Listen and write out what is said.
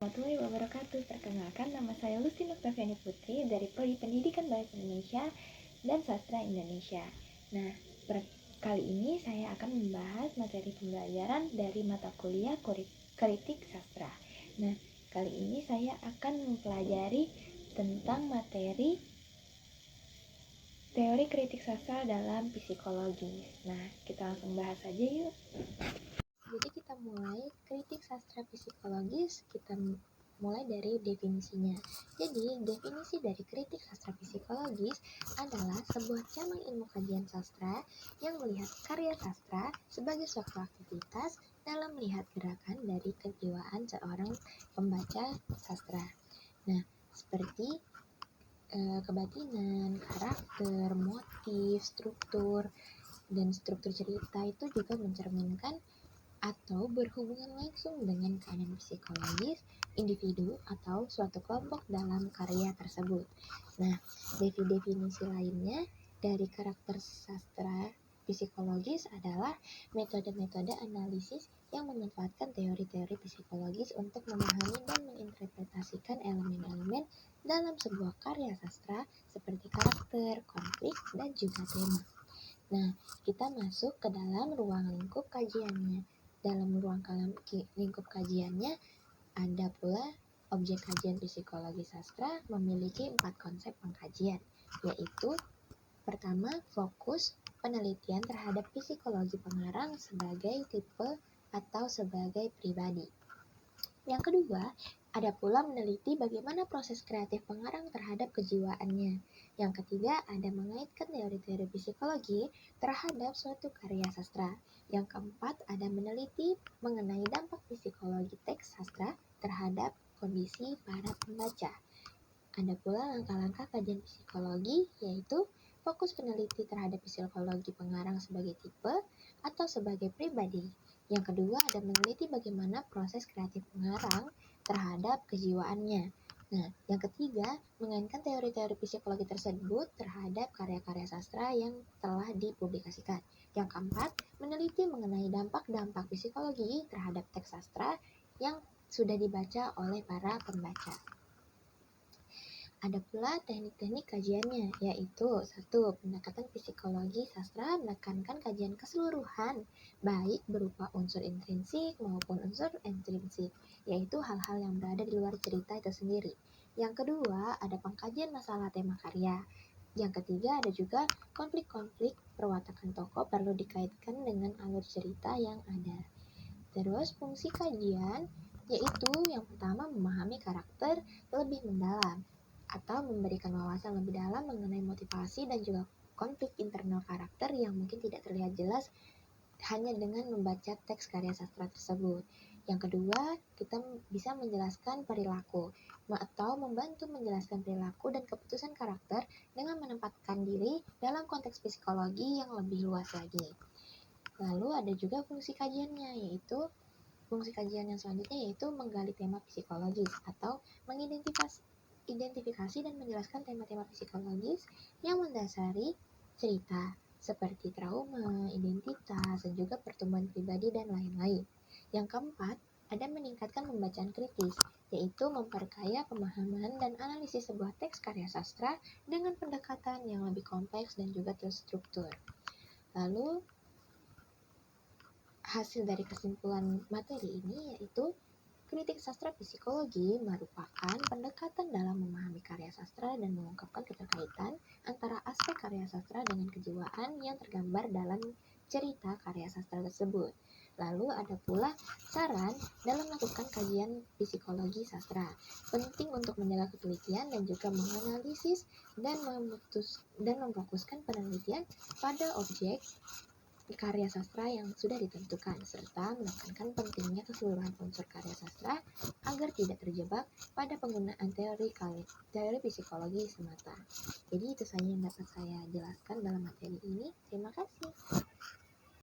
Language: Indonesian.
Warahmatullahi wabarakatuh. Perkenalkan, nama saya Lucy Noktaviani Putri dari Prodi Pendidikan Bahasa Indonesia dan Sastra Indonesia. Nah, kali ini saya akan membahas materi pembelajaran dari mata kuliah Kritik Sastra. Nah, kali ini saya akan mempelajari tentang materi teori kritik sastra dalam psikologi. Nah, kita langsung bahas aja yuk. Jadi kita mulai kritik sastra psikologis, kita mulai dari definisinya. Jadi, definisi dari kritik sastra psikologis adalah sebuah cabang ilmu kajian sastra yang melihat karya sastra sebagai suatu aktivitas dalam melihat gerakan dari kejiwaan seorang pembaca sastra. Nah, seperti kebatinan, karakter, motif, struktur, dan struktur cerita itu juga mencerminkan atau berhubungan langsung dengan keadaan psikologis individu atau suatu kelompok dalam karya tersebut. Nah, definisi lainnya dari karakter sastra psikologis adalah metode-metode analisis yang memanfaatkan teori-teori psikologis untuk memahami dan menginterpretasikan elemen-elemen dalam sebuah karya sastra seperti karakter, konflik, dan juga tema. Nah, kita masuk ke dalam ruang lingkup kajiannya. Dalam ruang lingkup kajiannya ada pula objek kajian psikologi sastra memiliki 4 konsep pengkajian, yaitu pertama, fokus penelitian terhadap psikologi pengarang sebagai tipe atau sebagai pribadi. Yang kedua, ada pula meneliti bagaimana proses kreatif pengarang terhadap kejiwaannya. Yang ketiga, ada mengaitkan teori-teori psikologi terhadap suatu karya sastra. Yang keempat, ada meneliti mengenai dampak psikologi teks sastra terhadap kondisi para pembaca. Ada pula langkah-langkah kajian psikologi, yaitu fokus peneliti terhadap psikologi pengarang sebagai tipe atau sebagai pribadi. Yang kedua, ada meneliti bagaimana proses kreatif pengarang terhadap kejiwaannya. Nah, yang ketiga, mengaitkan teori-teori psikologi tersebut terhadap karya-karya sastra yang telah dipublikasikan. Yang keempat, meneliti mengenai dampak-dampak psikologi terhadap teks sastra yang sudah dibaca oleh para pembaca. Ada pula teknik-teknik kajiannya, yaitu 1. Pendekatan psikologi sastra menekankan kajian keseluruhan, baik berupa unsur intrinsik maupun unsur ekstrinsik, yaitu hal-hal yang berada di luar cerita itu sendiri. Yang kedua, ada pengkajian masalah tema karya. Yang ketiga, ada juga konflik-konflik perwatakan tokoh perlu dikaitkan dengan alur cerita yang ada. Terus, fungsi kajian yaitu yang pertama memahami karakter lebih mendalam, atau memberikan wawasan lebih dalam mengenai motivasi dan juga konflik internal karakter yang mungkin tidak terlihat jelas hanya dengan membaca teks karya sastra tersebut. Yang kedua, kita bisa menjelaskan perilaku atau membantu menjelaskan perilaku dan keputusan karakter dengan menempatkan diri dalam konteks psikologi yang lebih luas lagi. Lalu ada juga fungsi kajiannya, yaitu fungsi kajian yang selanjutnya yaitu menggali tema psikologis atau identifikasi dan menjelaskan tema-tema psikologis yang mendasari cerita seperti trauma, identitas, dan juga pertumbuhan pribadi dan lain-lain. Yang keempat, ada meningkatkan pembacaan kritis, yaitu memperkaya pemahaman dan analisis sebuah teks karya sastra dengan pendekatan yang lebih kompleks dan juga terstruktur. Lalu, hasil dari kesimpulan materi ini yaitu kritik sastra psikologi merupakan pendekatan dalam memahami karya sastra dan mengungkapkan keterkaitan antara aspek karya sastra dengan kejiwaan yang tergambar dalam cerita karya sastra tersebut. Lalu ada pula saran dalam melakukan kajian psikologi sastra. Penting untuk menjaga ketelitian dan juga menganalisis dan memfokuskan penelitian pada objek karya sastra yang sudah ditentukan, serta menekankan pentingnya keseluruhan unsur karya sastra agar tidak terjebak pada penggunaan teori psikologi semata. Jadi itu saja yang dapat saya jelaskan dalam materi ini. Terima kasih.